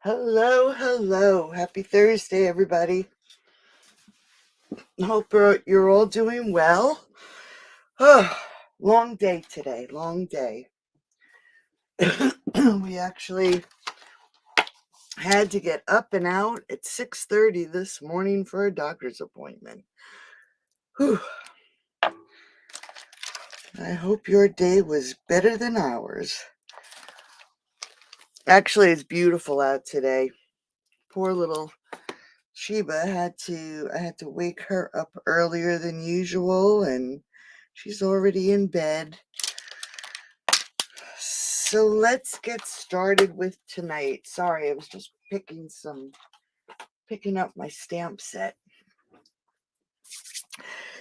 Hello, hello. Happy Thursday, everybody. Hope you're all doing well. Oh, long day today, long day. We actually had to get up and out at 6:30 this morning for a doctor's appointment. Whew. I hope your day was better than ours. Actually, it's beautiful out today. Poor little Sheba I had to wake her up earlier than usual, and she's already in bed. So let's get started with tonight. Sorry, I was just picking up my stamp set.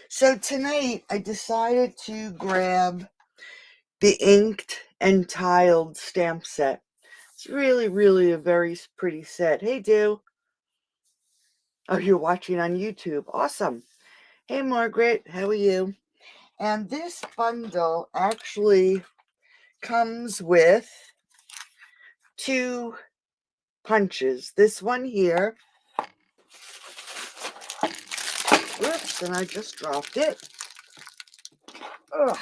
So tonight I decided to grab the inked and tiled stamp set. It's really, really a very pretty set. Hey, Do. Oh, you're watching on YouTube. Awesome. Hey, Margaret. How are you? And this bundle actually comes with two punches. This one here. Whoops, and I just dropped it. Ugh.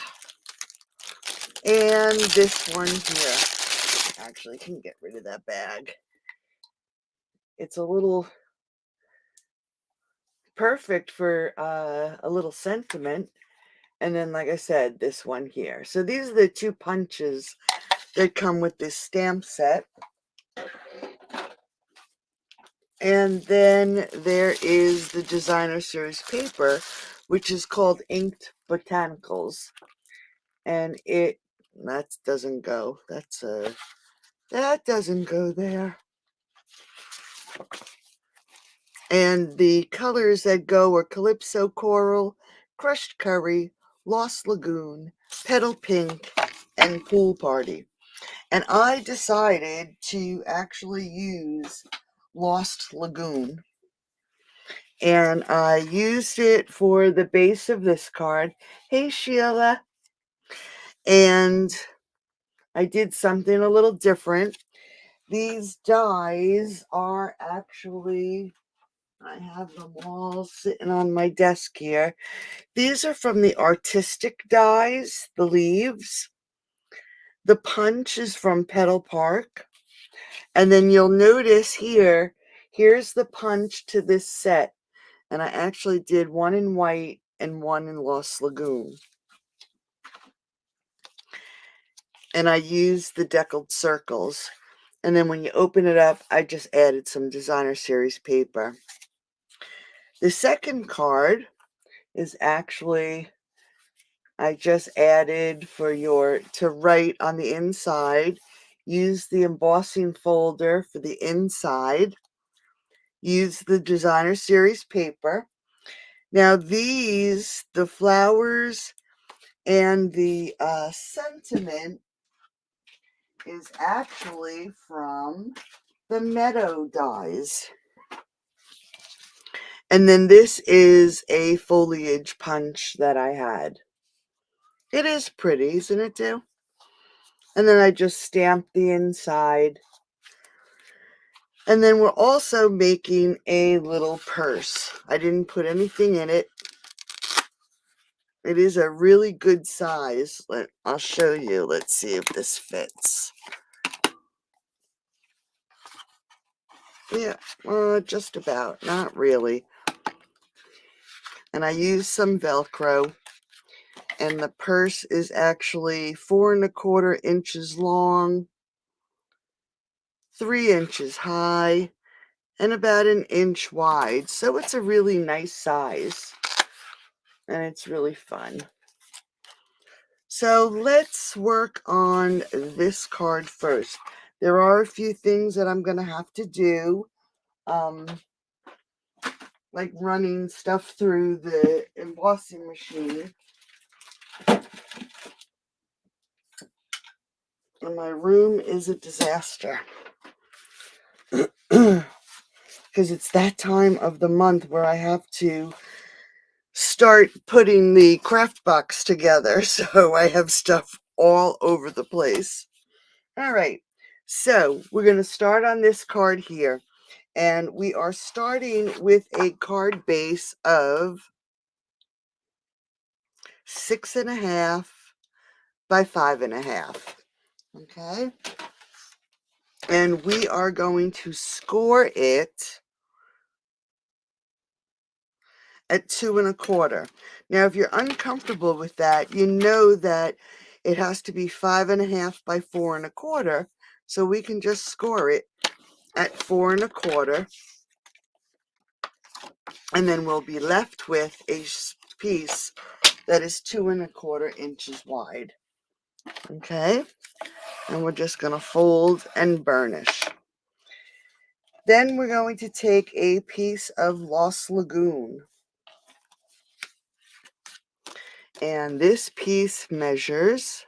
And this one here. Actually, can get rid of that bag. It's a little perfect for a little sentiment. And then, like I said, this one here. So these are the two punches that come with this stamp set. And then there is the designer series paper, which is called Inked Botanicals. And that doesn't go. That doesn't go there. And the colors that go are Calypso Coral, Crushed Curry, Lost Lagoon, Petal Pink, and Pool Party. And I decided to actually use Lost Lagoon. And I used it for the base of this card. Hey, Sheila. And I did something a little different. These dies are actually, I have them all sitting on my desk here. These are from the artistic dies, the leaves. The punch is from Petal Park. And then you'll notice here's the punch to this set. And I actually did one in white and one in Lost Lagoon. And I used the deckled circles. And then when you open it up, I just added some designer series paper. The second card is actually, I just added to write on the inside. Use the embossing folder for the inside. Use the designer series paper. Now the flowers and the sentiment is actually from the Meadow dies. And then this is a foliage punch that I had. It is pretty, isn't it, too? And then I just stamped the inside. And then we're also making a little purse. I didn't put anything in it. It is a really good size. I'll show you. Let's see if this fits. Yeah, just about. Not really. And I used some Velcro. And the purse is actually 4¼ inches long, 3 inches high, and about 1 inch wide. So it's a really nice size. And it's really fun. So let's work on this card first. There are a few things that I'm going to have to do. Like running stuff through the embossing machine. And my room is a disaster. Because it's that time of the month where I have to start putting the craft box together. So I have stuff all over the place. All right. So we're going to start on this card here. And we are starting with a card base of 6.5 by 5.5. Okay. And we are going to score it at 2.25. Now, if you're uncomfortable with that, you know that it has to be 5.5 by 4.25. So we can just score it at 4.25. And then we'll be left with a piece that is 2.25 inches wide. Okay. And we're just going to fold and burnish. Then we're going to take a piece of Lost Lagoon. And this piece measures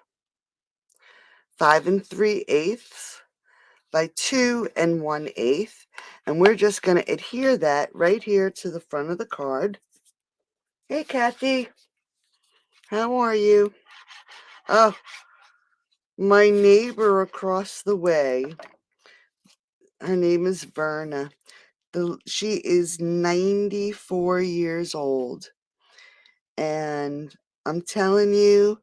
5 3/8 by 2 1/8. And we're just going to adhere that right here to the front of the card. Hey, Kathy. How are you? Oh, my neighbor across the way. Her name is Verna. She is 94 years old. And I'm telling you,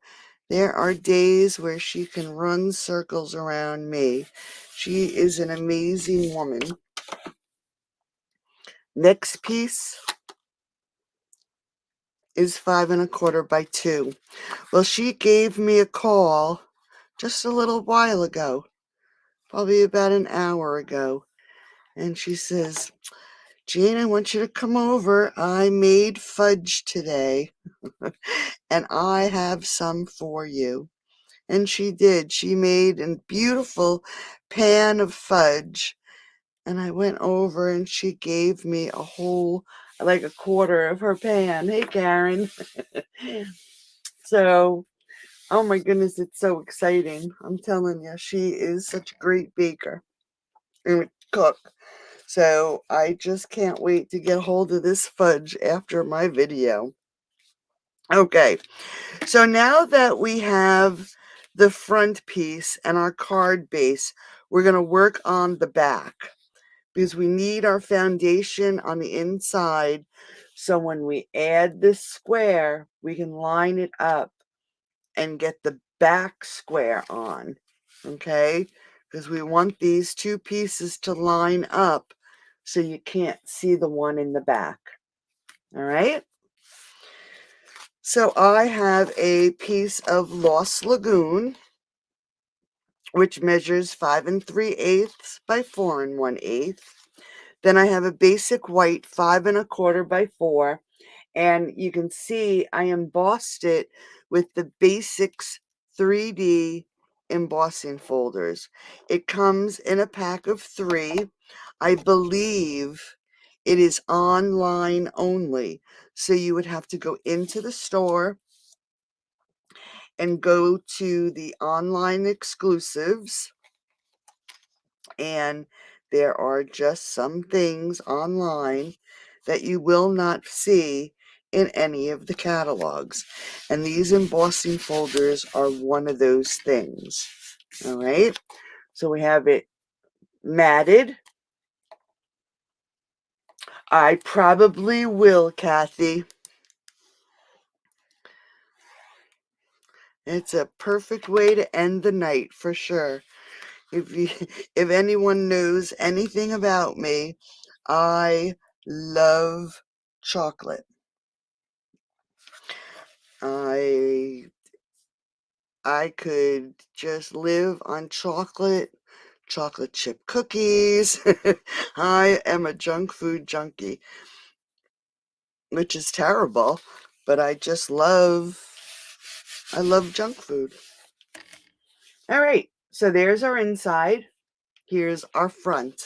there are days where she can run circles around me. She is an amazing woman. Next piece is 5.25 by 2. Well, she gave me a call just a little while ago, probably about an hour ago. And she says, Jane, I want you to come over. I made fudge today, and I have some for you. And she did. She made a beautiful pan of fudge. And I went over and she gave me a whole, like a quarter of her pan. Hey, Karen. So, oh my goodness, it's so exciting. I'm telling you, she is such a great baker and cook. So I just can't wait to get hold of this fudge after my video. Okay, so now that we have the front piece and our card base, we're going to work on the back because we need our foundation on the inside. So when we add this square, we can line it up and get the back square on, okay? Because we want these two pieces to line up so you can't see the one in the back, all right? So I have a piece of Lost Lagoon, which measures 5 3/8 by 4 1/8. Then I have a basic white 5.25 by 4. And you can see I embossed it with the Basics 3D embossing folders. It comes in a pack of 3. I believe it is online only. So you would have to go into the store and go to the online exclusives. And there are just some things online that you will not see in any of the catalogs. And these embossing folders are one of those things. All right. So we have it matted. I probably will, Kathy. It's a perfect way to end the night for sure. If anyone knows anything about me, I love chocolate. I could just live on chocolate chip cookies. I am a junk food junkie, which is terrible, but I love junk food. All right, so there's our inside. Here's our front.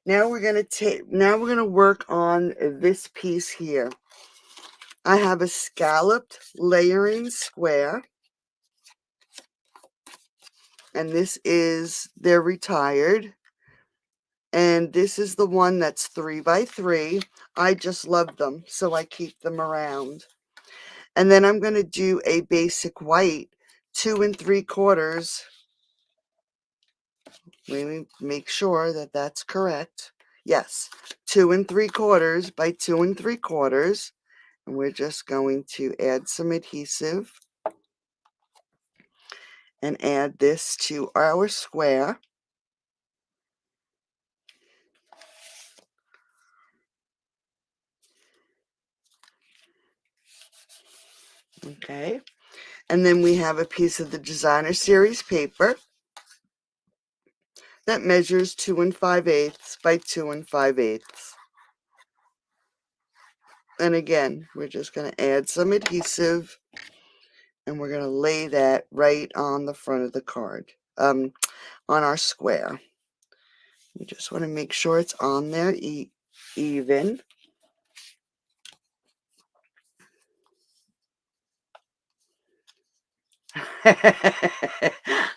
Now we're going to work on this piece here. I have a scalloped layering square. And this is their retired. And this is the one that's 3 by 3. I just love them, so I keep them around. And then I'm going to do a basic white 2 3/4 Let me make sure that that's correct. Yes, 2 3/4 by 2 3/4. And we're just going to add some adhesive and add this to our square. Okay. And then we have a piece of the designer series paper that measures 2 5/8 by 2 5/8. And again, we're just going to add some adhesive and we're going to lay that right on the front of the card, on our square. We just want to make sure it's on there even.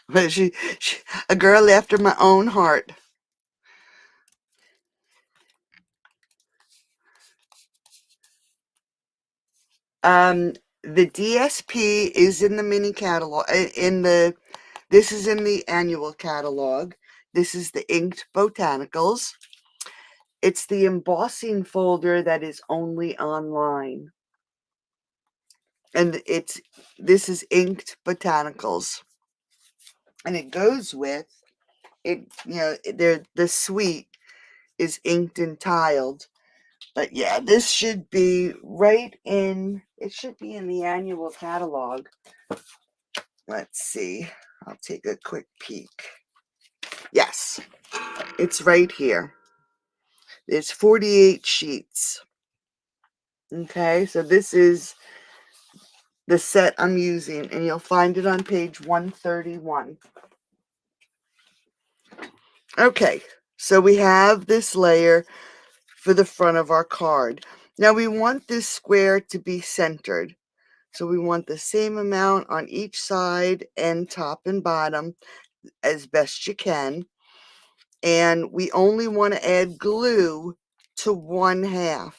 But she, a girl after my own heart. The DSP is in the mini catalog. This is in the annual catalog. This is the inked botanicals. It's the embossing folder that is only online, and this is inked botanicals, and it goes with it. The suite is inked and tiled. But yeah, this should be it should be in the annual catalog. Let's see. I'll take a quick peek. Yes, it's right here. It's 48 sheets. Okay, so this is the set I'm using, and you'll find it on page 131. Okay, so we have this layer for the front of our card. Now we want this square to be centered. So we want the same amount on each side and top and bottom as best you can. And we only want to add glue to 1/2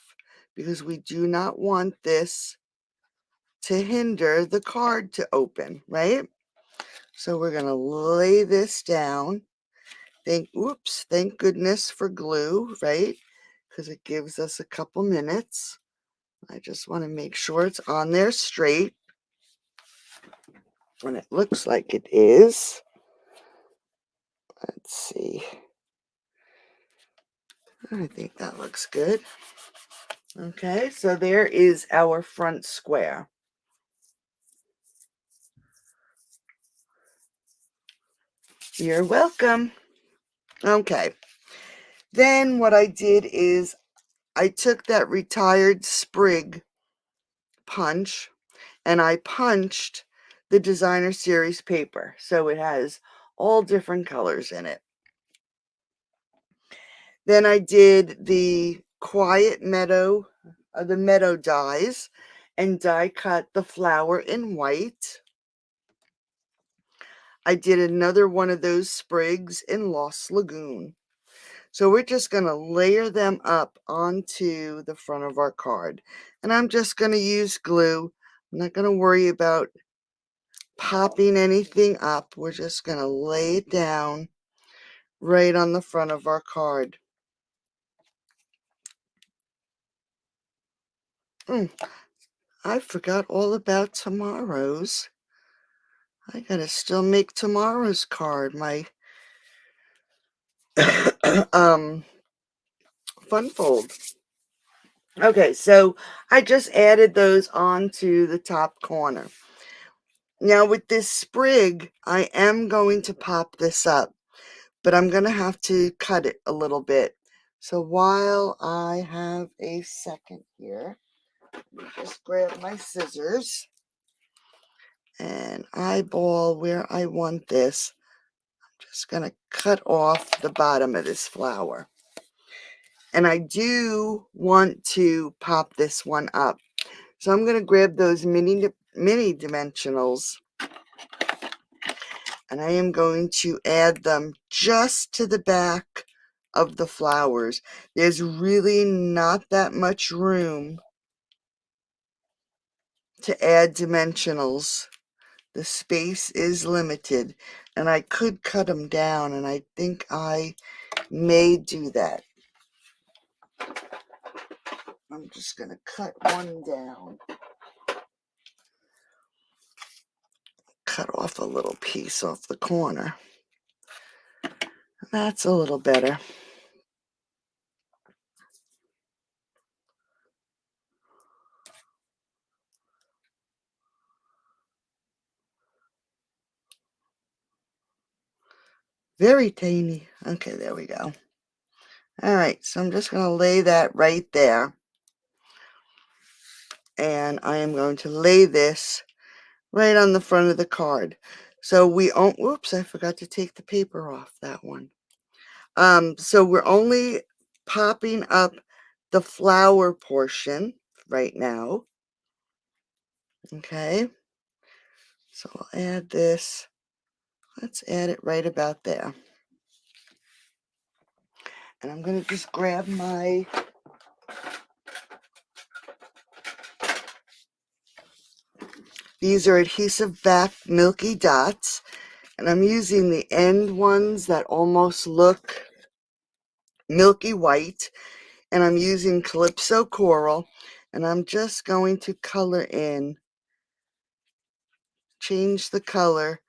because we do not want this to hinder the card to open, right? So we're going to lay this down. Thank goodness for glue, right? Because it gives us a couple minutes. I just want to make sure it's on there straight. And it looks like it is. Let's see. I think that looks good. Okay, so there is our front square. You're welcome. Okay. Then what I did is I took that retired sprig punch and I punched the designer series paper. So it has all different colors in it. Then I did the quiet meadow, the meadow dies, and die cut the flower in white. I did another one of those sprigs in Lost Lagoon. So we're just going to layer them up onto the front of our card. And I'm just going to use glue. I'm not going to worry about popping anything up. We're just going to lay it down right on the front of our card. I forgot all about tomorrow's. I gotta still make tomorrow's card, my fun fold. Okay, so I just added those onto the top corner. Now with this sprig, I am going to pop this up, but I'm going to have to cut it a little bit. So while I have a second here, let me just grab my scissors and eyeball where I want this. I'm just going to cut off the bottom of this flower. And I do want to pop this one up. So I'm going to grab those mini dimensionals and I am going to add them just to the back of the flowers. There's really not that much room to add dimensionals. The space is limited, and I could cut them down, and I think I may do that. I'm just going to cut one down. Cut off a little piece off the corner. That's a little better. Very tiny. Okay, there we go. All right, so I'm just going to lay that right there. And I am going to lay this right on the front of the card. So whoops, I forgot to take the paper off that one. So we're only popping up the flower portion right now. Okay. So I'll add this. Let's add it right about there. And I'm going to just grab these are adhesive back milky dots. And I'm using the end ones that almost look milky white. And I'm using Calypso Coral. And I'm just going to color in, change the color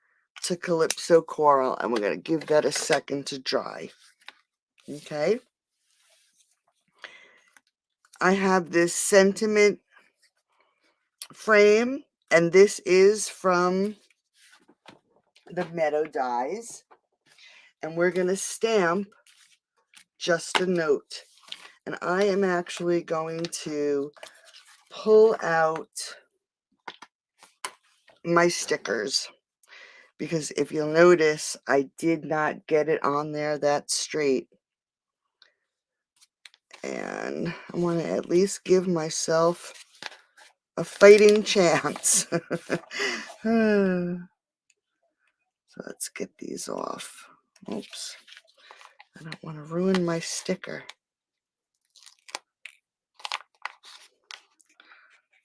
to Calypso Coral. And we're going to give that a second to dry. Okay. I have this sentiment frame, and this is from the Meadow Dies, and we're going to stamp Just a Note. And I am actually going to pull out my stickers, because if you'll notice, I did not get it on there that straight, and I want to at least give myself a fighting chance. So let's get these off. Oops. I don't want to ruin my sticker.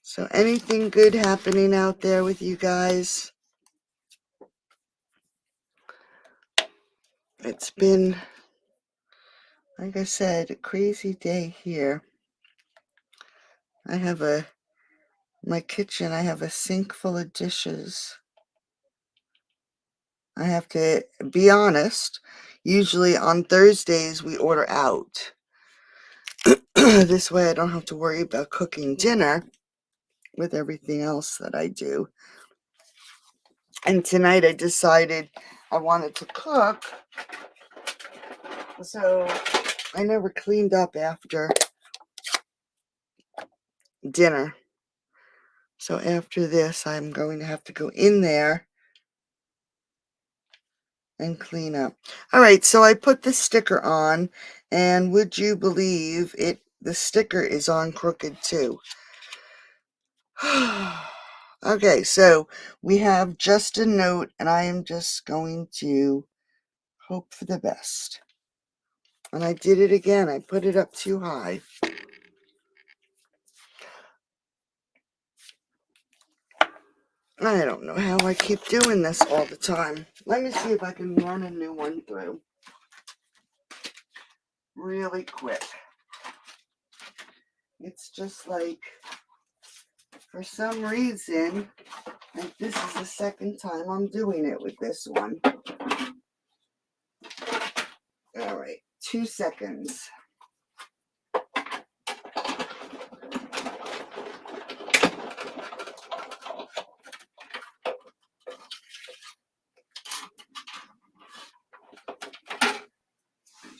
So anything good happening out there with you guys? It's been, like I said, a crazy day here. I have my kitchen, I have a sink full of dishes. I have to be honest, usually on Thursdays we order out. This way I don't have to worry about cooking dinner with everything else that I do. And tonight I decided I wanted to cook, so I never cleaned up after dinner. So after this, I'm going to have to go in there and clean up. All right, so I put the sticker on, and would you believe it, the sticker is on crooked too. Okay, so we have Just a Note, and I am just going to hope for the best. And I did it again. I put it up too high. I don't know how I keep doing this all the time. Let me see if I can run a new one through really quick. It's just like, for some reason, like this is the second time I'm doing it with this one. All right, 2 seconds.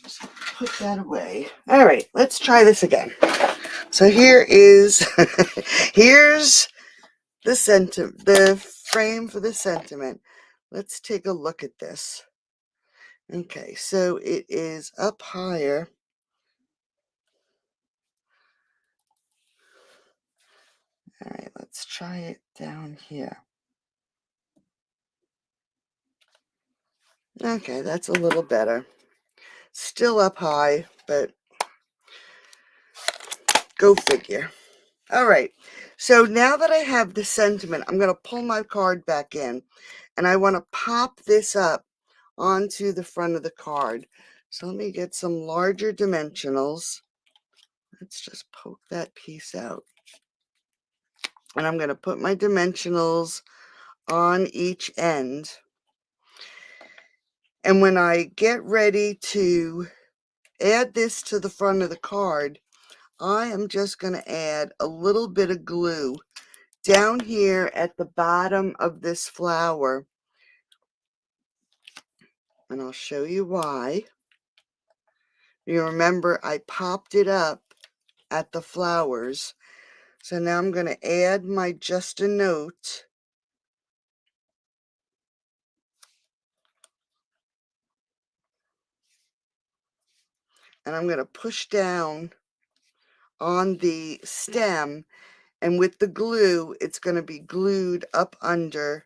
Just put that away. All right, let's try this again. So here is, here's the frame for the sentiment. Let's take a look at this. Okay, so it is up higher. All right, let's try it down here. Okay, that's a little better. Still up high, but go figure. All right, so now that I have the sentiment, I'm going to pull my card back in, and I want to pop this up onto the front of the card. So let me get some larger dimensionals. Let's just poke that piece out. And I'm going to put my dimensionals on each end. And when I get ready to add this to the front of the card, I am just going to add a little bit of glue down here at the bottom of this flower. And I'll show you why. You remember I popped it up at the flowers. So now I'm going to add my just a note. And I'm going to push down on the stem. And with the glue, it's going to be glued up under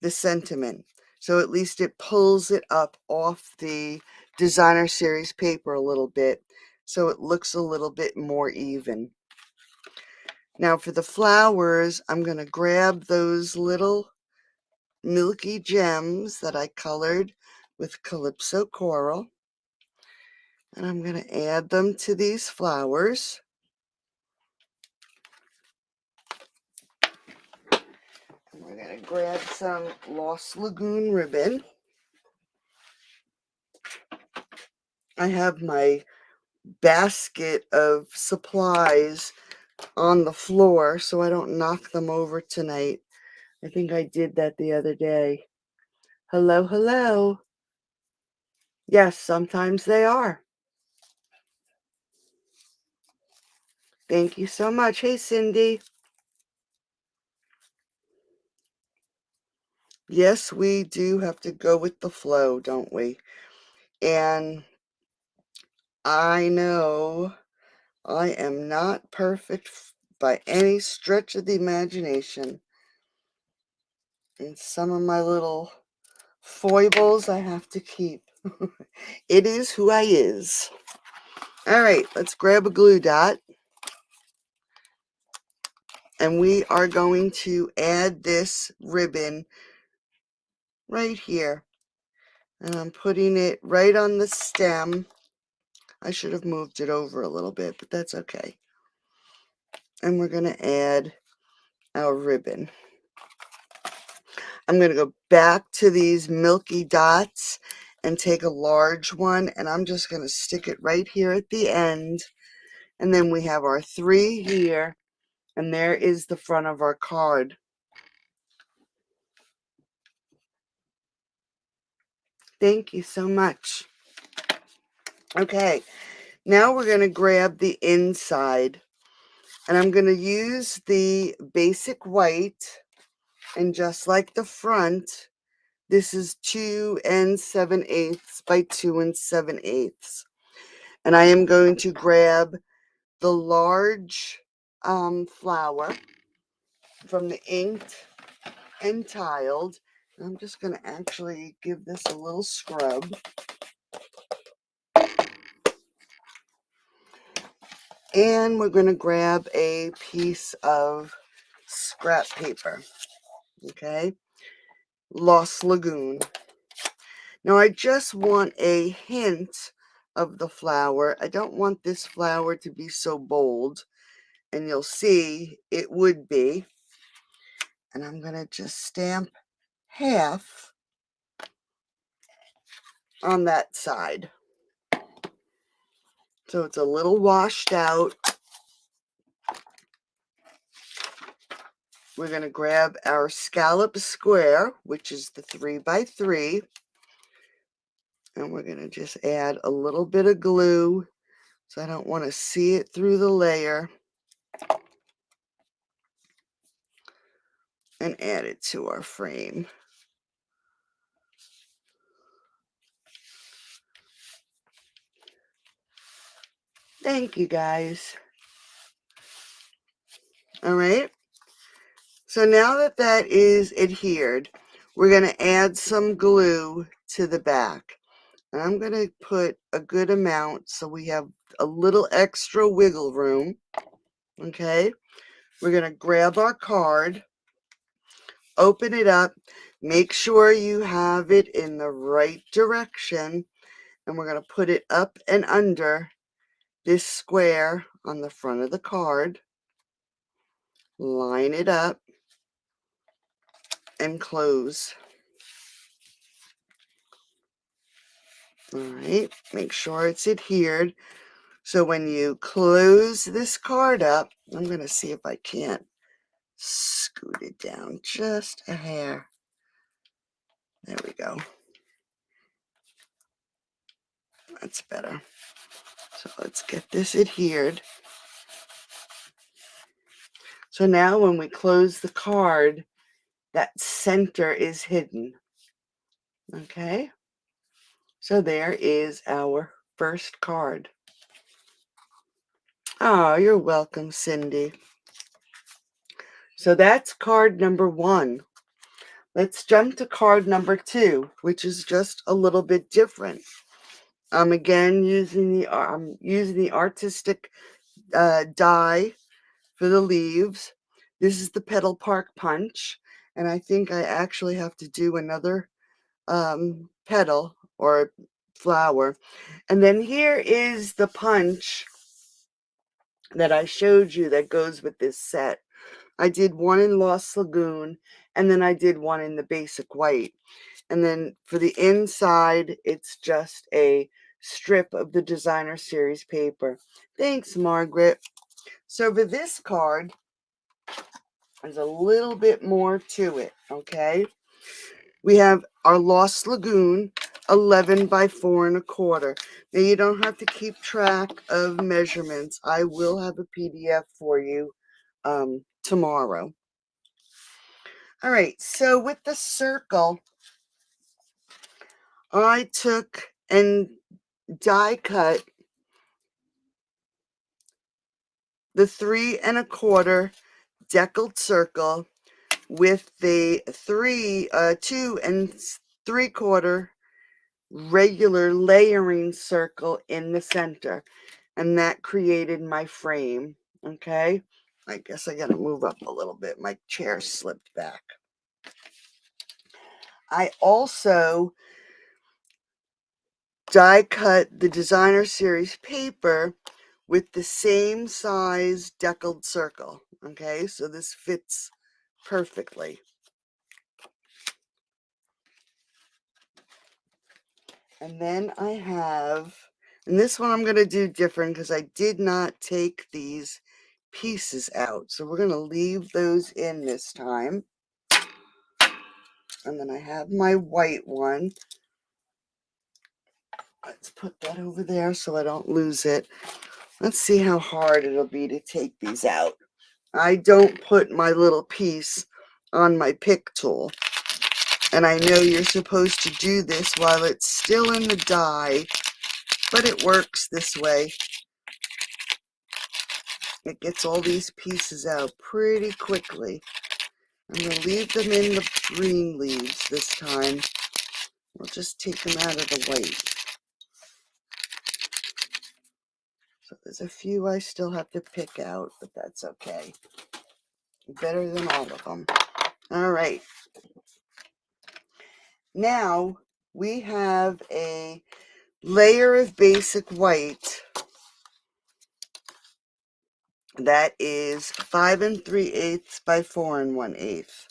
the sentiment. So at least it pulls it up off the designer series paper a little bit, so it looks a little bit more even. Now for the flowers, I'm going to grab those little milky gems that I colored with Calypso Coral, and I'm going to add them to these flowers. And we're going to grab some Lost Lagoon ribbon. I have my basket of supplies on the floor so I don't knock them over tonight. I think I did that the other day. Hello, hello. Yes, sometimes they are. Thank you so much. Hey, Cindy. Yes, we do have to go with the flow, don't we? And I know I am not perfect by any stretch of the imagination. And some of my little foibles I have to keep. It is who I is. All right, let's grab a glue dot. And we are going to add this ribbon right here. And I'm putting it right on the stem. I should have moved it over a little bit, but that's okay. And we're going to add our ribbon. I'm going to go back to these milky dots and take a large one, and I'm just going to stick it right here at the end. And then we have our 3 here, and there is the front of our card. Thank you so much. Okay, now we're going to grab the inside, and I'm going to use the basic white, and just like the front, this is 2 7/8 by 2 7/8. And I am going to grab the large flower from the inked and tiled. I'm just going to actually give this a little scrub. And we're going to grab a piece of scrap paper. Okay. Lost Lagoon. Now I just want a hint of the flower. I don't want this flower to be so bold. And you'll see it would be. And I'm going to just stamp half on that side. So it's a little washed out. We're going to grab our scallop square, which is the 3 by 3. And we're going to just add a little bit of glue. So I don't want to see it through the layer. And add it to our frame. Thank you, guys. All right. So now that that is adhered, we're going to add some glue to the back. And I'm going to put a good amount so we have a little extra wiggle room. Okay, we're going to grab our card, open it up, make sure you have it in the right direction, and we're going to put it up and under this square on the front of the card, line it up, and close. All right, make sure it's adhered. So when you close this card up, I'm going to see if I can't scoot it down just a hair. There we go. That's better. So let's get this adhered. So now when we close the card, that center is hidden. Okay? So there is our first card. Oh, you're welcome, Cindy. So that's card number 1. Let's jump to card number 2, which is just a little bit different. I'm again using the artistic die for the leaves. This is the Petal Park Punch, and I think I actually have to do another petal or flower. And then here is the punch that I showed you that goes with this set. I did one in Lost Lagoon, and then I did one in the basic white. And then for the inside, it's just a strip of the designer series paper. Thanks, Margaret. So for this card, there's a little bit more to it, okay? We have our Lost Lagoon, 11 by 4 1/4. Now, you don't have to keep track of measurements. I will have a PDF for you tomorrow. All right, so with the circle, I took and die cut the 3 1/4 deckled circle with the 2 3/4 regular layering circle in the center, and that created my frame. Okay, I guess I gotta move up a little bit. My chair slipped back. I also die cut the designer series paper with the same size deckled circle. Okay, so this fits perfectly. And then I have, and this one I'm going to do different because I did not take these pieces out. So we're going to leave those in this time. And then I have my white one. Let's put that over there so I don't lose it. Let's see how hard it'll be to take these out. I don't put my little piece on my pick tool. And I know you're supposed to do this while it's still in the die, but it works this way. It gets all these pieces out pretty quickly. I'm going to leave them in the green leaves this time. We'll just take them out of the white. So there's a few I still have to pick out, but that's okay. Better than all of them. All right. Now we have a layer of basic white that is 5 3/8 by 4 1/8.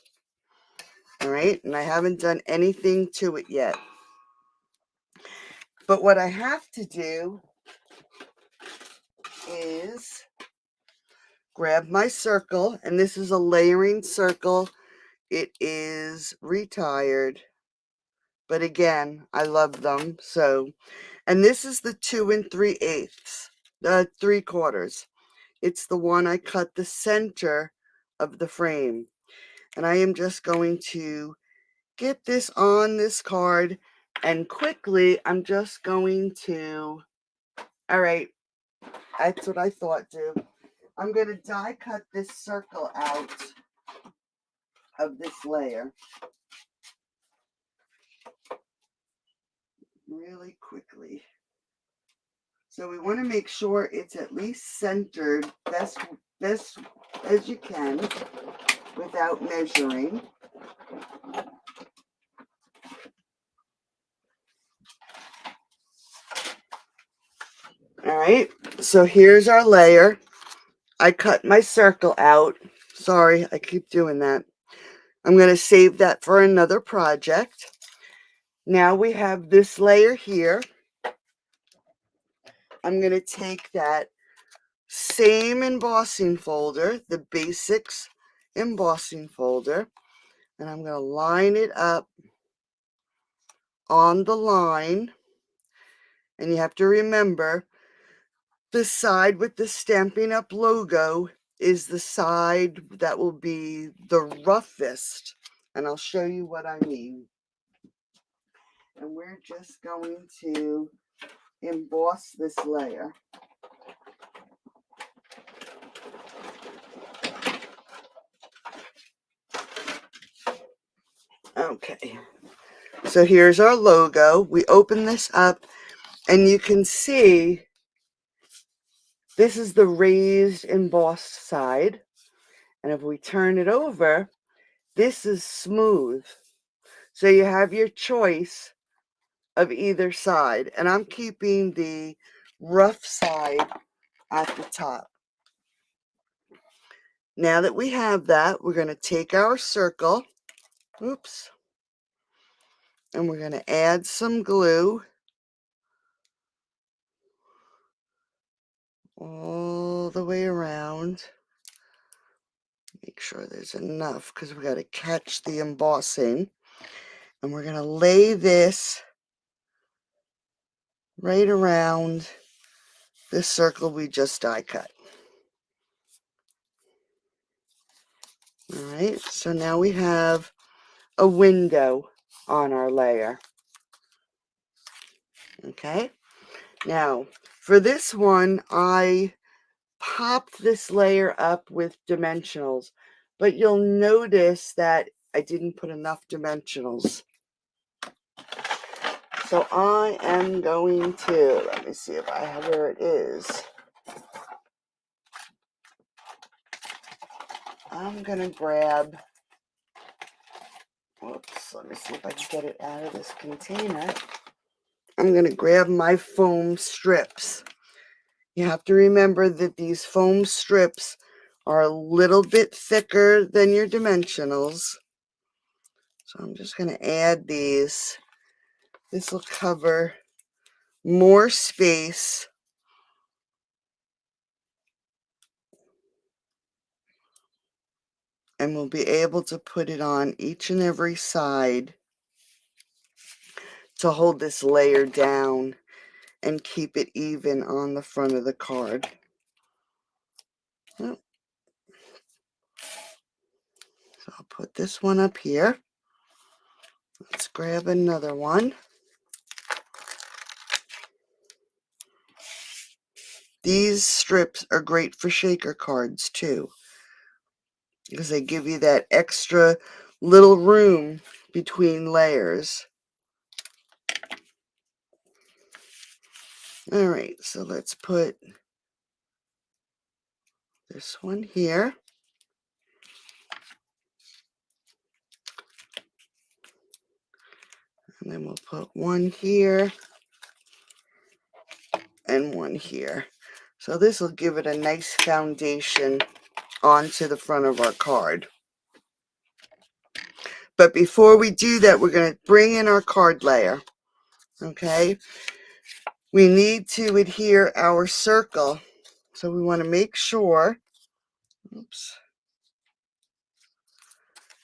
All right, and I haven't done anything to it yet. But what I have to do is grab my circle, and this is a layering circle. It is retired, but again, I love them. So, and this is the 2 3/8, the 3/4. It's the one I cut the center of the frame. And I am just going to get this on this card, and quickly I'm just going to, all right, that's what I thought, do. I'm going to die cut this circle out of this layer really quickly. So we want to make sure it's at least centered. Best this as you can without measuring. All right, so here's our layer. I cut my circle out. Sorry, I keep doing that. I'm going to save that for another project. Now we have this layer here. I'm going to take that same embossing folder, the basics embossing folder, and I'm going to line it up on the line. And you have to remember, the side with the Stampin' Up! Logo is the side that will be the roughest. And I'll show you what I mean. And we're just going to emboss this layer. Okay, so here's our logo. We open this up and you can see this is the raised embossed side. And if we turn it over, this is smooth. So you have your choice of either side. And I'm keeping the rough side at the top. Now that we have that, we're going to take our circle. Oops. And we're going to add some glue all the way around. Make sure there's enough because we got to catch the embossing. And we're going to lay this right around this circle we just die cut. All right, so now we have a window on our layer. Okay, now for this one, I popped this layer up with dimensionals, but you'll notice that I didn't put enough dimensionals. So I am going to, let me see if I have where it is. I'm going to grab, whoops, let me see if I can get it out of this container. I'm going to grab my foam strips. You have to remember that these foam strips are a little bit thicker than your dimensionals. So I'm just going to add these. This will cover more space. And we'll be able to put it on each and every side to hold this layer down and keep it even on the front of the card. Oh. So I'll put this one up here. Let's grab another one. These strips are great for shaker cards too, because they give you that extra little room between layers. All right, so let's put this one here. And then we'll put one here and one here. So this will give it a nice foundation onto the front of our card. But before we do that, we're going to bring in our card layer. Okay, we need to adhere our circle. So we want to make sure, oops,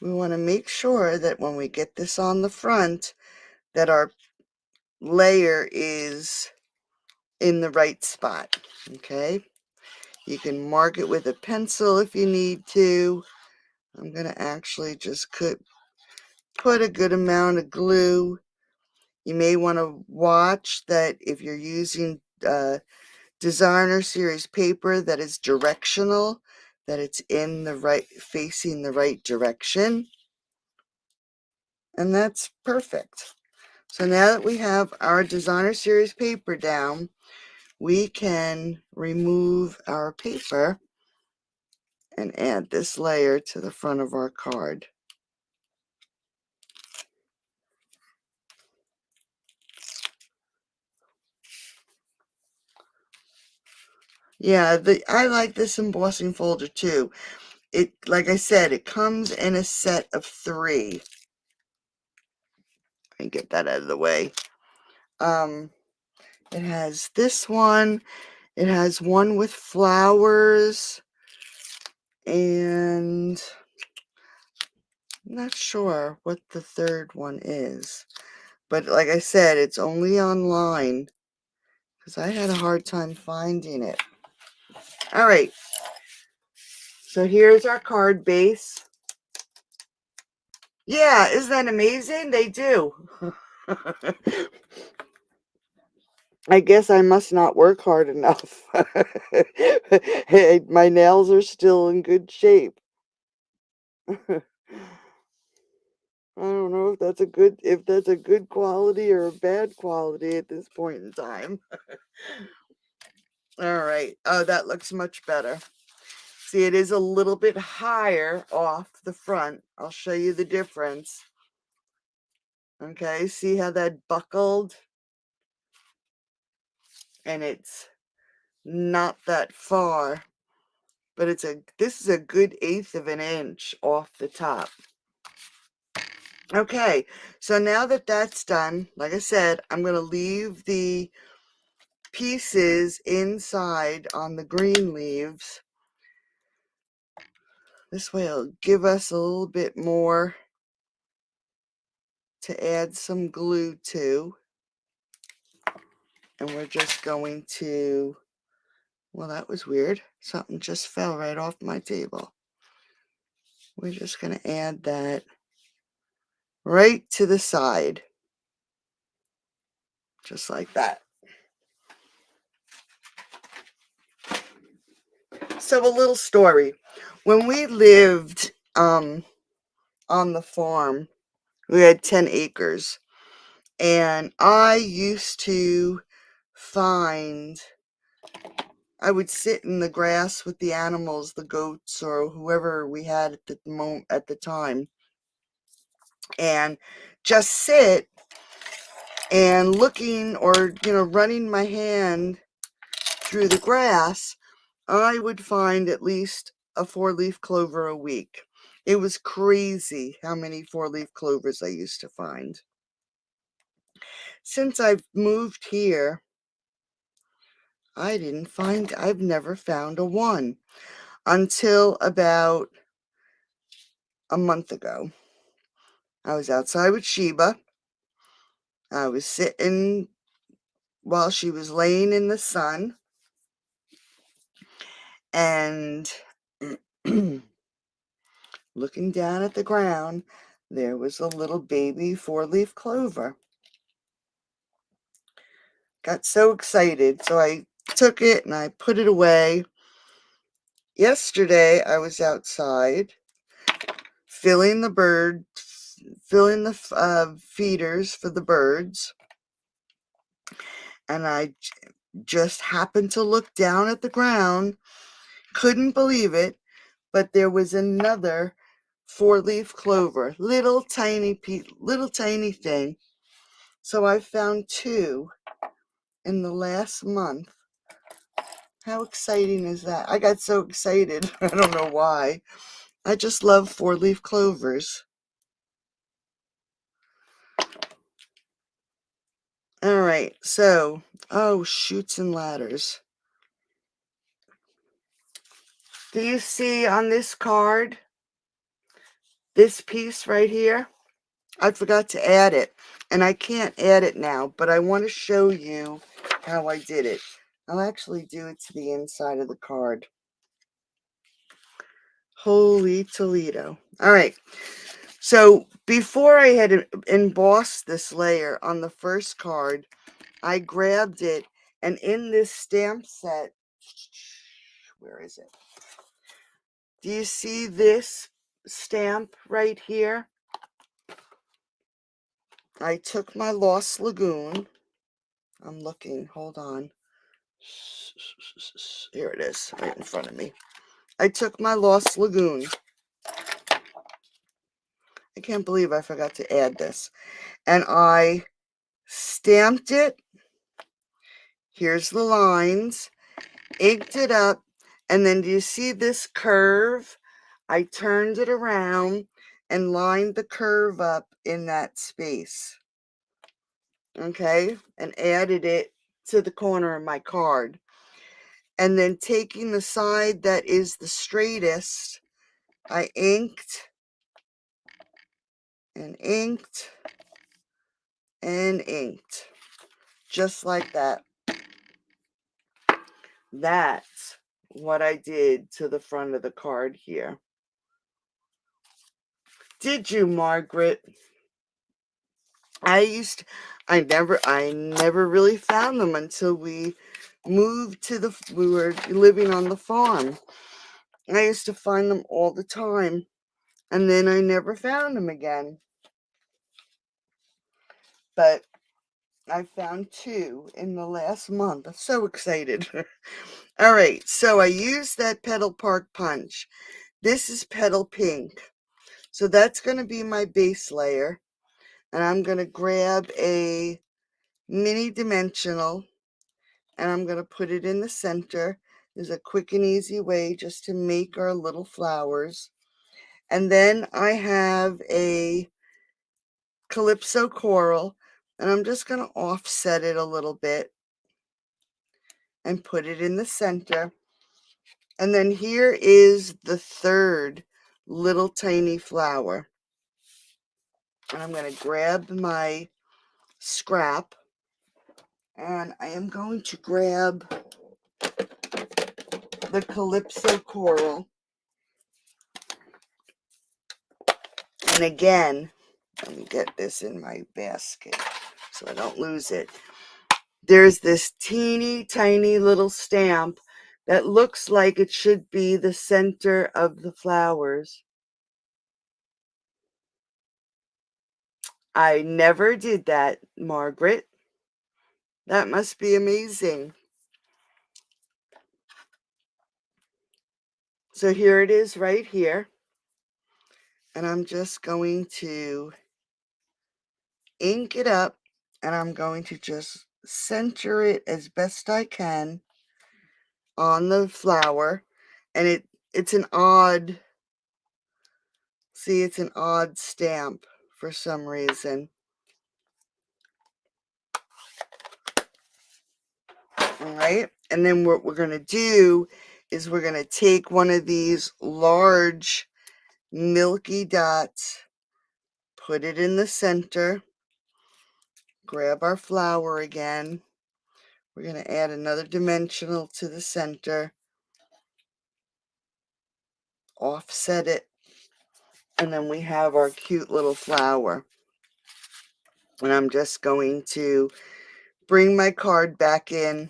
we want to make sure that when we get this on the front, that our layer is in the right spot. Okay, you can mark it with a pencil if you need to. I'm going to actually just put a good amount of glue. You may want to watch that if you're using designer series paper that is directional, that it's in the right, facing the right direction. And that's perfect. So now that we have our designer series paper down, we can remove our paper and add this layer to the front of our card. Yeah, I like this embossing folder too. It, like I said, it comes in a set of 3. Let me get that out of the way. It has this one. It has one with flowers, and I'm not sure what the third one is. But like I said, it's only online because I had a hard time finding it. All right. So here's our card base. Yeah, isn't that amazing? They do. I guess I must not work hard enough. Hey, my nails are still in good shape. I don't know if that's a good quality or a bad quality at this point in time. All right. Oh, that looks much better. See, it is a little bit higher off the front. I'll show you the difference. Okay, see how that buckled? And it's not that far, but this is a good 1/8 of an inch off the top. Okay, so now that that's done, like I said, I'm going to leave the pieces inside on the green leaves. This way it'll give us a little bit more to add some glue to. And we're just going to, well, that was weird. Something just fell right off my table. We're just going to add that right to the side. Just like that. So a little story. When we lived on the farm, we had 10 acres. And I used to I would sit in the grass with the animals, the goats or whoever we had at the time, and just sit and looking or, running my hand through the grass. I would find at least a 4-leaf clover a week. It was crazy how many 4-leaf clovers I used to find. Since I've moved here, I've never found a one until about a month ago. I was outside with Sheba. I was sitting while she was laying in the sun, and looking down at the ground, there was a little baby 4-leaf clover. Got so excited, so I took it and I put it away. Yesterday, I was outside filling the feeders for the birds, and I just happened to look down at the ground. Couldn't believe it, but there was another 4-leaf clover, little tiny thing. So I found 2 in the last month. How exciting is that? I got so excited. I don't know why. I just love 4-leaf clovers. All right, so, oh, chutes and ladders. Do you see on this card, this piece right here? I forgot to add it, and I can't add it now, but I want to show you how I did it. I'll actually do it to the inside of the card. Holy Toledo. All right. So before I had embossed this layer on the first card, I grabbed it, and in this stamp set, where is it? Do you see this stamp right here? I took my Lost Lagoon. I'm looking, hold on. Here it is, right in front of me. I took my Lost Lagoon. I can't believe I forgot to add this. And I stamped it. Here's the lines. Inked it up. And then do you see this curve? I turned it around and lined the curve up in that space. Okay? And added it to the corner of my card. And then taking the side that is the straightest, I inked and inked and inked. Just like that. That's what I did to the front of the card here. Did you, Margaret? I never really found them until we moved to we were living on the farm. I used to find them all the time, and then I never found them again. But I found two in the last month. I'm so excited. All right, so I used that Petal Park punch. This is Petal Pink. So that's going to be my base layer. And I'm going to grab a mini dimensional and I'm going to put it in the center. There's a quick and easy way just to make our little flowers. And then I have a Calypso coral and I'm just going to offset it a little bit and put it in the center. And then here is the third little tiny flower. And I'm going to grab my scrap and I am going to grab the Calypso coral. And again, let me get this in my basket so I don't lose it. There's this teeny tiny little stamp that looks like it should be the center of the flowers. I never did that, Margaret. That must be amazing. So here it is right here. And I'm just going to ink it up and I'm going to just center it as best I can on the flower. And it's an odd, see, it's an odd stamp for some reason. All right, and then what we're going to do is we're going to take one of these large milky dots, put it in the center, grab our flower again. We're going to add another dimensional to the center, offset it, and then we have our cute little flower. And I'm just going to bring my card back in.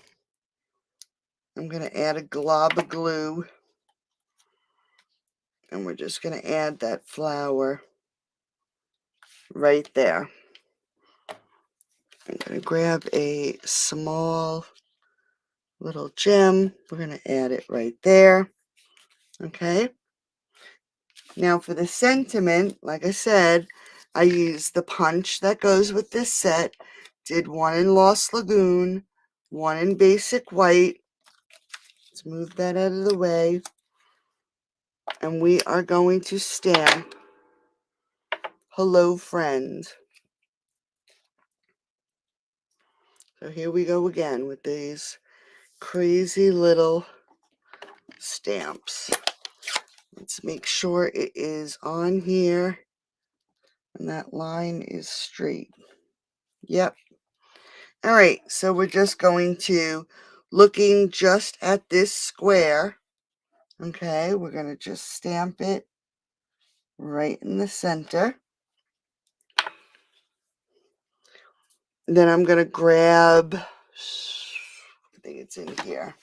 I'm going to add a glob of glue. And we're just going to add that flower right there. I'm going to grab a small little gem. We're going to add it right there. Okay. Now for the sentiment, like I said, I used the punch that goes with this set. Did one in Lost Lagoon, one in Basic White. Let's move that out of the way. And we are going to stamp Hello Friend. So here we go again with these crazy little stamps. Let's make sure it is on here and that line is straight. Yep. All right, so we're just going to, looking just at this square, okay, we're going to just stamp it right in the center. Then I'm going to grab, I think it's in here,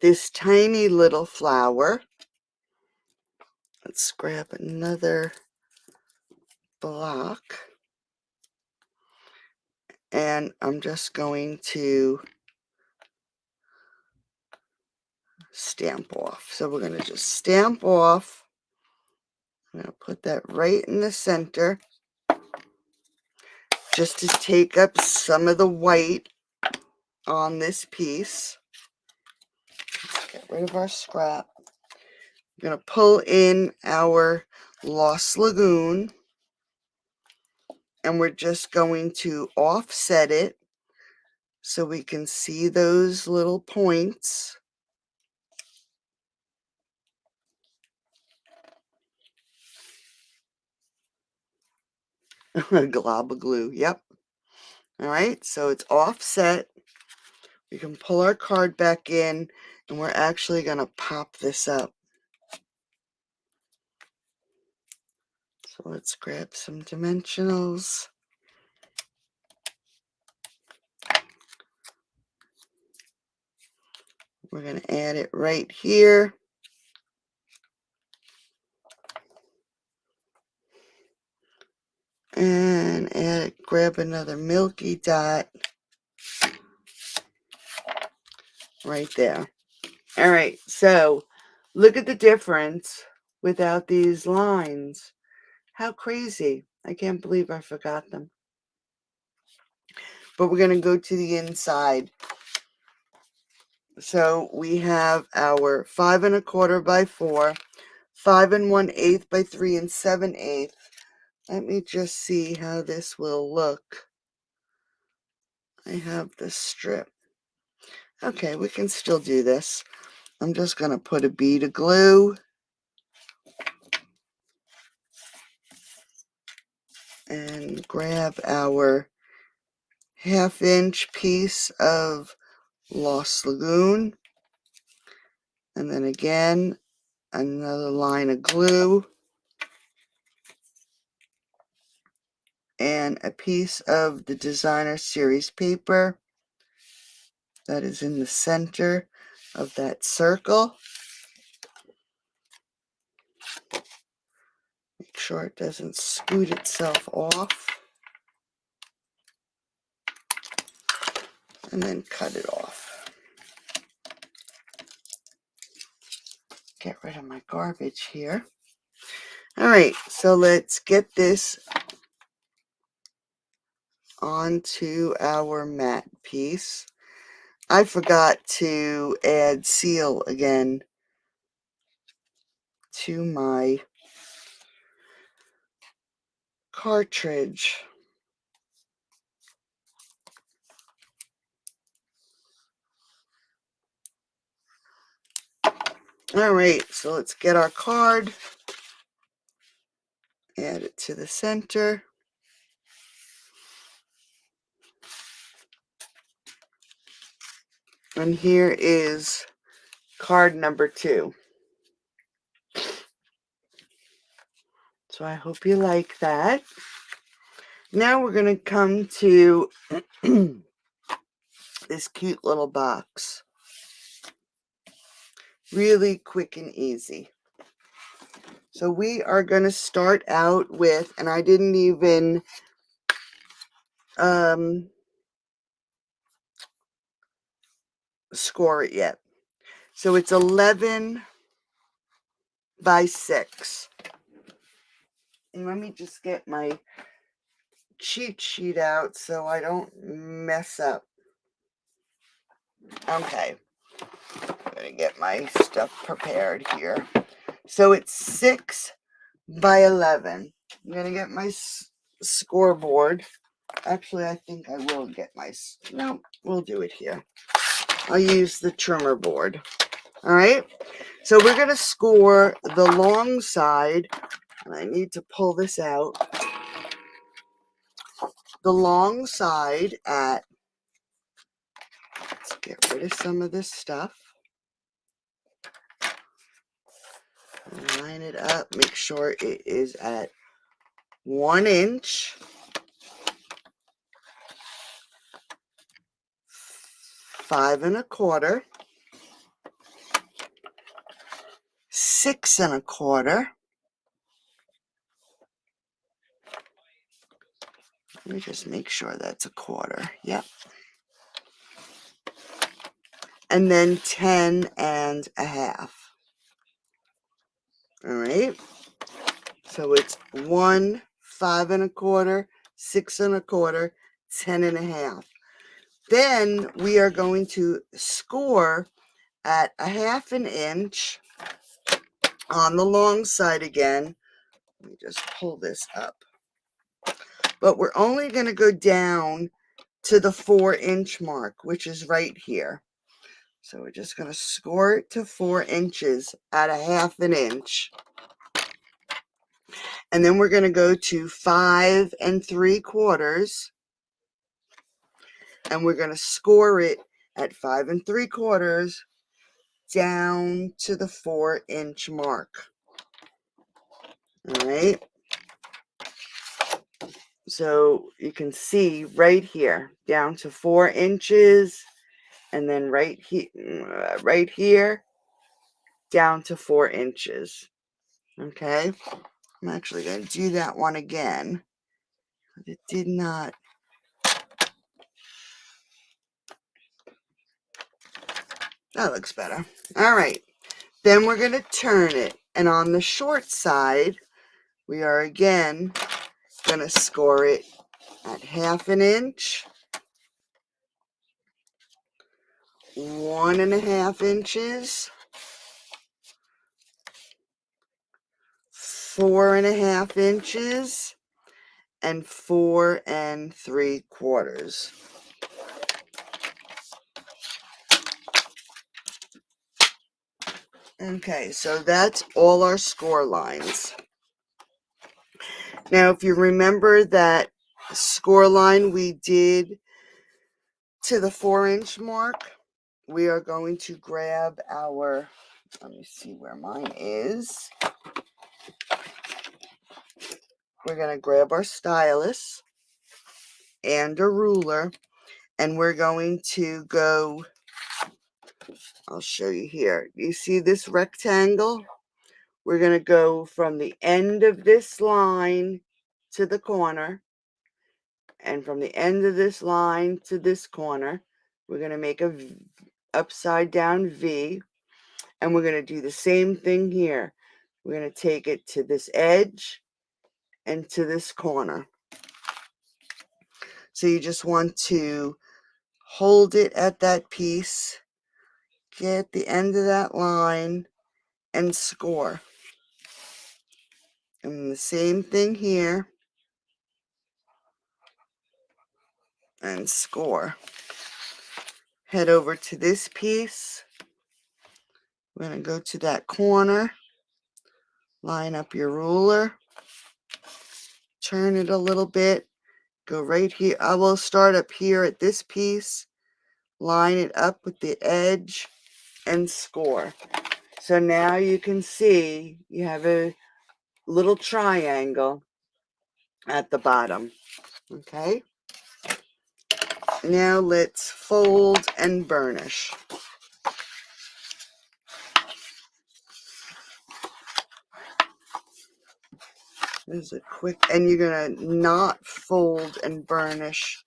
this tiny little flower. Let's grab another block. And I'm just going to stamp off. So we're going to just stamp off. I'm going to put that right in the center just to take up some of the white on this piece. Let's get rid of our scrap. We're going to pull in our Lost Lagoon, and we're just going to offset it so we can see those little points. A glob of glue, yep. All right, so it's offset. We can pull our card back in, and we're actually going to pop this up. So let's grab some dimensionals. We're going to add it right here. And grab another milky dot right there. All right, so look at the difference without these lines. How crazy. I can't believe I forgot them. But we're going to go to the inside. So we have our 5 1/4 by 4, 5 1/8 by 3 7/8. Let me just see how this will look. I have this strip. Okay, we can still do this. I'm just going to put a bead of glue and grab our 1/2 inch piece of Lost Lagoon. And then again, another line of glue and a piece of the Designer Series paper that is in the center of that circle. Make sure it doesn't scoot itself off. And then cut it off. Get rid of my garbage here. All right, so let's get this onto our mat piece. I forgot to add seal again to my cartridge. All right, so let's get our card, add it to the center. And here is card number 2. So I hope you like that. Now we're going to come to this cute little box. Really quick and easy. So we are going to start out with, and I didn't even score it yet. So it's 11 by 6. And let me just get my cheat sheet out so I don't mess up. Okay. I'm going to get my stuff prepared here. So it's 6 by 11. I'm going to get my scoreboard. Actually, I think I will get my... No, we'll do it here. I'll use the trimmer board. All right. So we're going to score the long side. And I need to pull this out. The long side at... Let's get rid of some of this stuff. Line it up. Make sure it is at 1 inch. 5 1/4. 6 1/4. Let me just make sure that's a quarter. Yep. and then 10.5. All right. So it's 1, 5 1/4, 6 1/4, 10.5. Then we are going to score at 1/2 inch on the long side again. Let me just pull this up. But we're only going to go down to the 4-inch mark, which is right here. So we're just going to score it to 4 inches at 1/2 inch. And then we're going to go to 5 3/4. And we're going to score it at 5 3/4 down to the 4-inch mark. All right. So you can see right here, down to 4 inches, and then right here, down to 4 inches. Okay. I'm actually going to do that one again. It did not. That looks better. All right. Then we're going to turn it. And on the short side, we are again going to score it at 1/2 inch, 1.5 inches, 4.5 inches, and 4 3/4. Okay, so that's all our score lines. Now, if you remember that score line we did to the 4-inch mark, we are going to grab our, let me see where mine is. We're going to grab our stylus and a ruler, and we're going to go, I'll show you here. You see this rectangle? We're going to go from the end of this line to the corner, and from the end of this line to this corner, we're going to make a upside down V, and we're going to do the same thing here. We're going to take it to this edge and to this corner. So you just want to hold it at that piece, get the end of that line, and score. And the same thing here, and score. Head over to this piece. We're going to go to that corner, line up your ruler, turn it a little bit, go right here. I will start up here at this piece, line it up with the edge, and score. So now you can see you have a little triangle at the bottom. Okay. Now let's fold and burnish. This is a quick, and you're going to not fold and burnish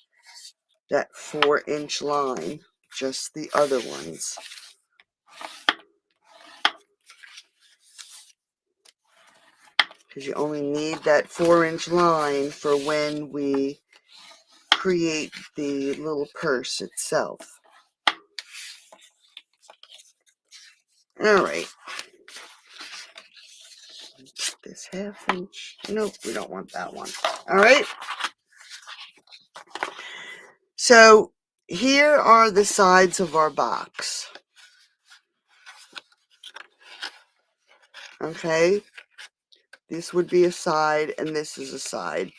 that 4-inch line, just the other ones. Because you only need that 4-inch line for when we create the little purse itself. All right. This 1/2 inch. Nope, we don't want that one. All right. So here are the sides of our box. Okay. This would be a side, and this is a side.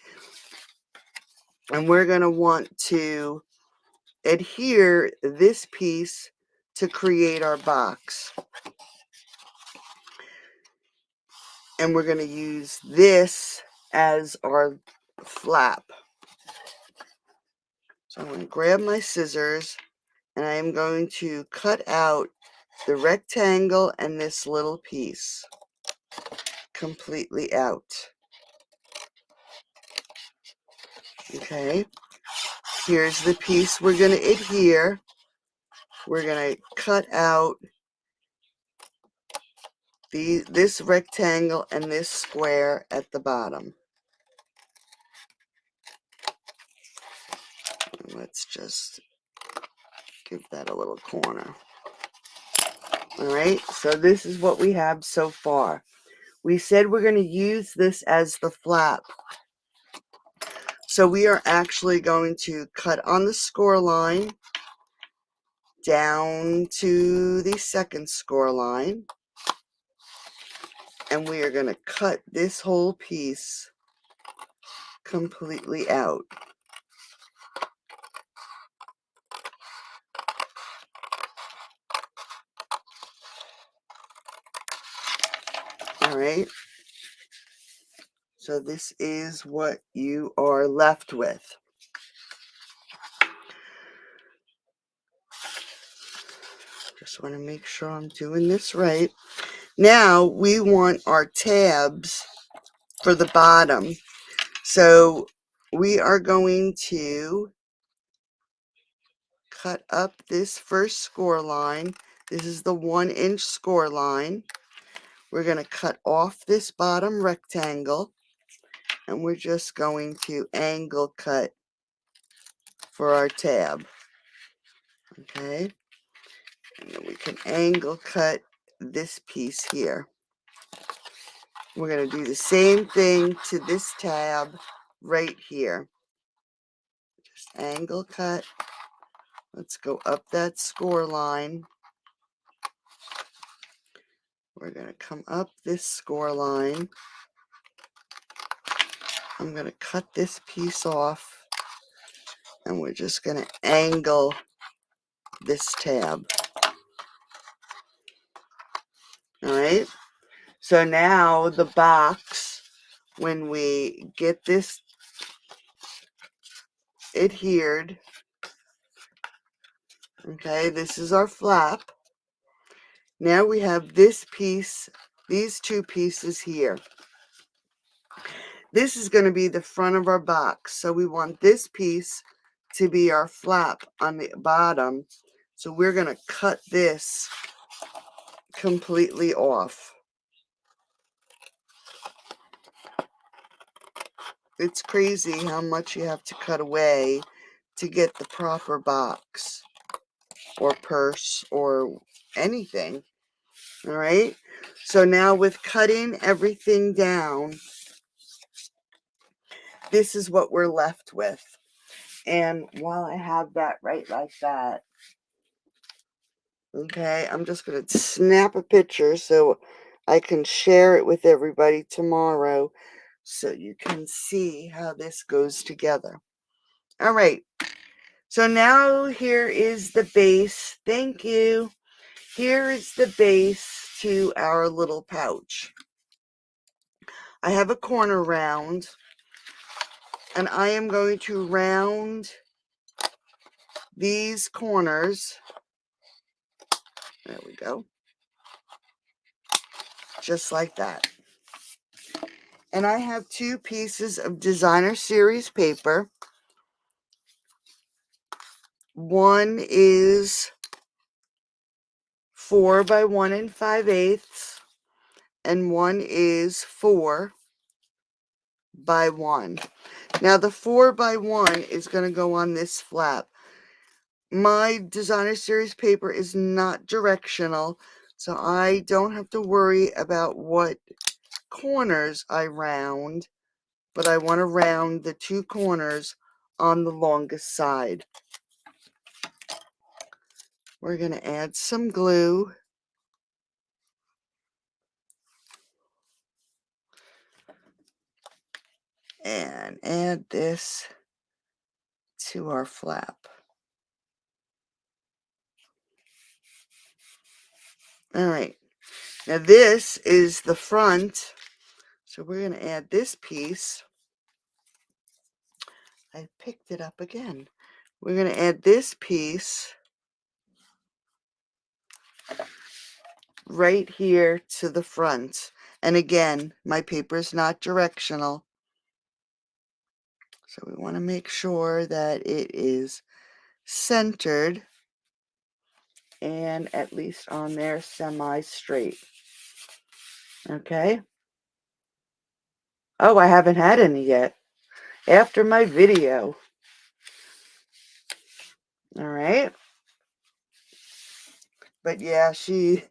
And we're going to want to adhere this piece to create our box. And we're going to use this as our flap. So I'm going to grab my scissors, and I am going to cut out the rectangle and this little piece completely out. Okay, here's the piece we're going to adhere. We're going to cut out this rectangle and this square at the bottom. Let's just give that a little corner. All right, so this is what we have so far. We said we're going to use this as the flap. So we are actually going to cut on the score line down to the second score line. And we are going to cut this whole piece completely out. All right. So this is what you are left with. Just want to make sure I'm doing this right. Now we want our tabs for the bottom. So we are going to cut up this first score line. This is the 1-inch score line. We're going to cut off this bottom rectangle, and we're just going to angle cut for our tab. Okay, and then we can angle cut this piece here. We're going to do the same thing to this tab right here. Just angle cut. Let's go up that score line. We're going to come up this score line. I'm going to cut this piece off, and we're just going to angle this tab. All right. So now the box, when we get this adhered, okay, this is our flap. Now we have this piece, these two pieces here. This is going to be the front of our box. So we want this piece to be our flap on the bottom. So we're going to cut this completely off. It's crazy how much you have to cut away to get the proper box or purse or anything. All right. So now with cutting everything down, this is what we're left with. And while I have that right like that, okay, I'm just going to snap a picture so I can share it with everybody tomorrow so you can see how this goes together. All right. So now here is the base. Thank you. Here is the base to our little pouch. I have a corner round, and I am going to round these corners. There we go. Just like that. And I have 2 pieces of designer series paper. One is 4 by 1 5/8, and one is 4 by 1. Now the 4 by 1 is going to go on this flap. My designer series paper is not directional, so I don't have to worry about what corners I round, but I want to round the 2 corners on the longest side. We're going to add some glue. And add this to our flap. All right. Now this is the front. So we're going to add this piece. I picked it up again. We're going to add this piece right here to the front. And again, my paper is not directional. So we want to make sure that it is centered and at least on there semi-straight. Okay. Oh, I haven't had any yet. After my video. All right. But yeah, she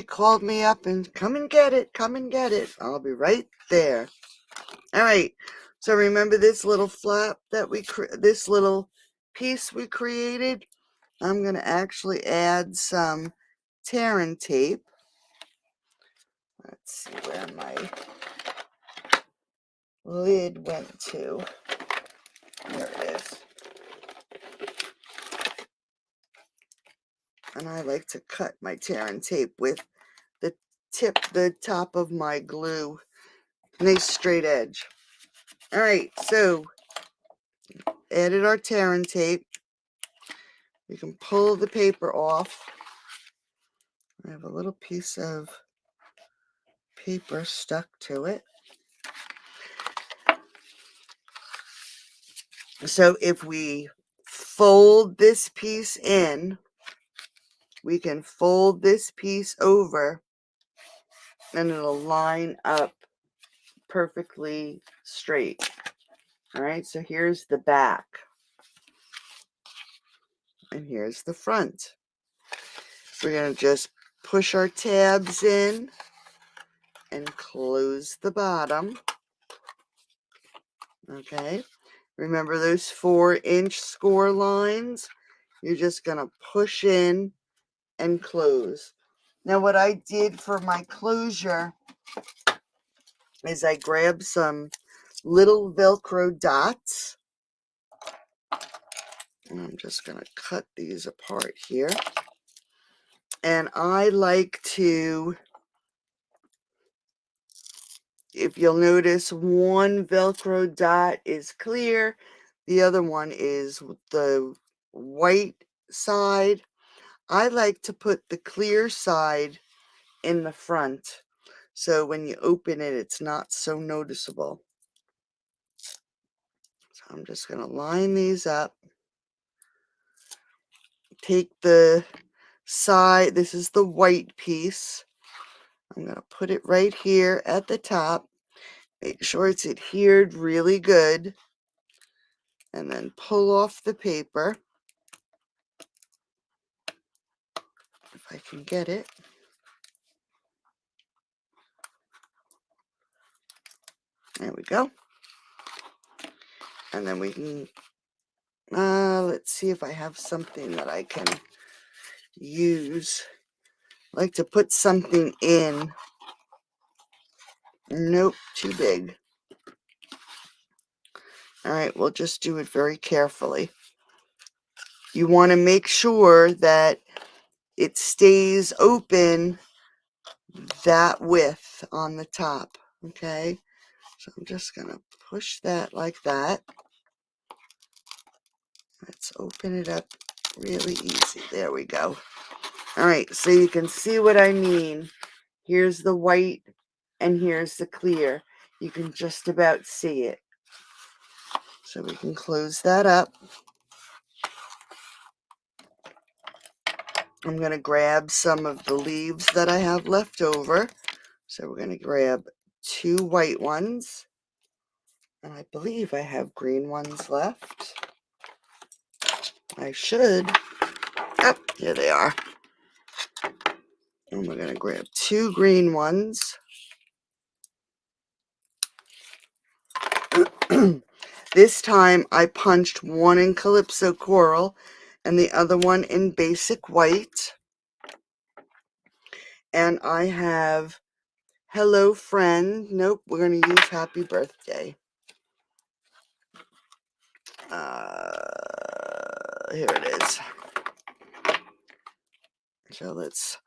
called me up and come and get it. Come and get it. I'll be right there. All right. So remember this little flap that this little piece we created? I'm going to actually add some tearing tape. Let's see where my lid went to. There it is. And I like to cut my tearing tape with the top of my glue. Nice straight edge. All right, so added our tearing tape. We can pull the paper off. I have a little piece of paper stuck to it. So if we fold this piece in, we can fold this piece over and it'll line up perfectly straight. All right, so here's the back and here's the front. We're going to just push our tabs in and close the bottom. Okay, remember those 4-inch score lines? You're just going to push in and close. Now what I did for my closure is I grabbed some little Velcro dots. And I'm just going to cut these apart here. And I like to, if you'll notice, one Velcro dot is clear. The other one is the white side. I like to put the clear side in the front. So when you open it, it's not so noticeable. So I'm just going to line these up. Take the side, this is the white piece. I'm going to put it right here at the top. Make sure it's adhered really good. And then pull off the paper. If I can get it. There we go. And then we can, let's see if I have something that I can use. I like to put something in. Nope, too big. All right, we'll just do it very carefully. You want to make sure that it stays open that width on the top, okay? So I'm just going to push that like that. Let's open it up really easy. There we go. All right, so you can see what I mean. Here's the white and here's the clear. You can just about see it. So we can close that up. I'm going to grab some of the leaves that I have left over. So we're going to grab 2 white ones. And I believe I have green ones left. I should. Oh, here they are. And we're going to grab 2 green ones. This time I punched one in Calypso Coral and the other one in Basic White. And I have Hello Friend. Nope, we're going to use Happy Birthday. Here it is. So let's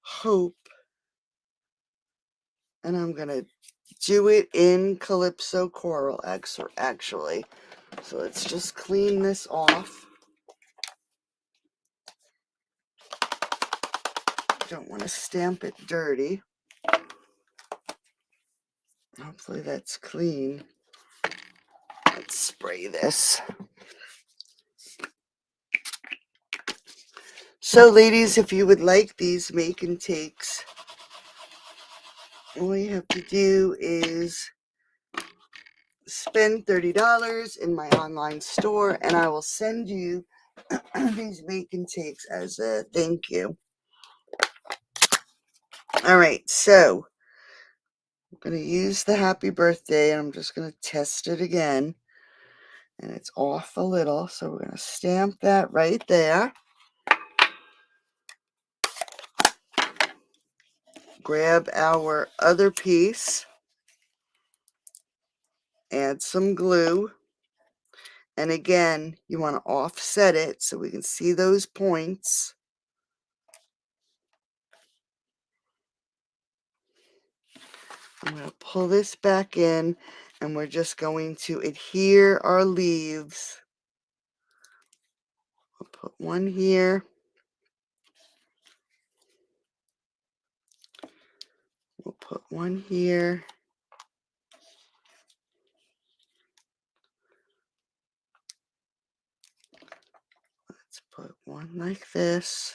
hope. And I'm going to do it in Calypso Coral, actually. So let's just clean this off. Don't want to stamp it dirty. Hopefully that's clean. Let's spray this. So ladies, if you would like these make and takes, all you have to do is spend $30 in my online store and I will send you these make and takes as a thank you. All right, so I'm going to use the happy birthday and I'm just going to test it again. And it's off a little, so we're going to stamp that right there. Grab our other piece, add some glue, and again, you want to offset it so we can see those points. I'm going to pull this back in, and we're just going to adhere our leaves. We'll put one here. We'll put one here. Let's put one like this.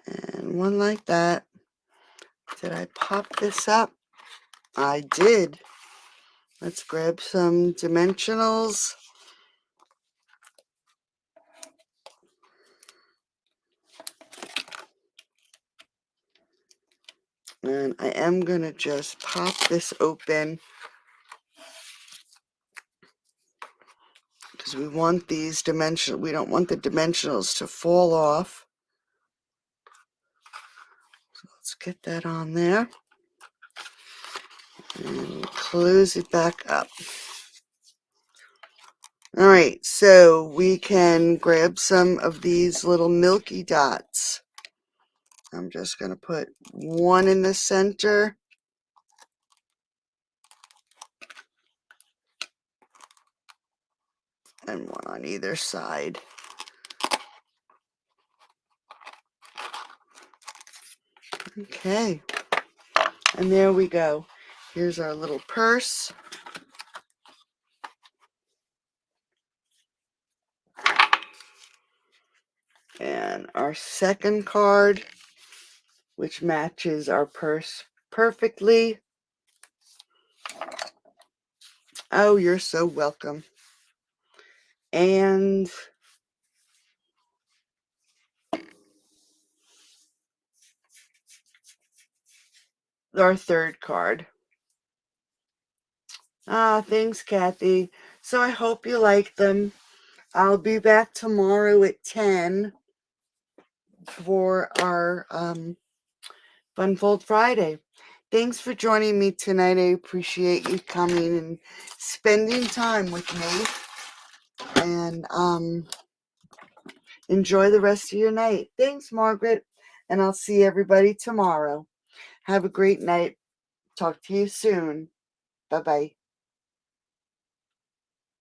And one like that. Did I pop this up? I did. Let's grab some dimensionals. And I am going to just pop this open because we want these we don't want the dimensionals to fall off. So let's get that on there and close it back up. All right, so we can grab some of these little milky dots. I'm just going to put one in the center and one on either side. Okay, and there we go. Here's our little purse. And our second card, which matches our purse perfectly. Oh, you're so welcome. And our third card. Ah, thanks, Kathy. So I hope you like them. I'll be back tomorrow at 10 for our Funfold Friday. Thanks for joining me tonight. I appreciate you coming and spending time with me. And enjoy the rest of your night. Thanks, Margaret. And I'll see everybody tomorrow. Have a great night. Talk to you soon. Bye-bye.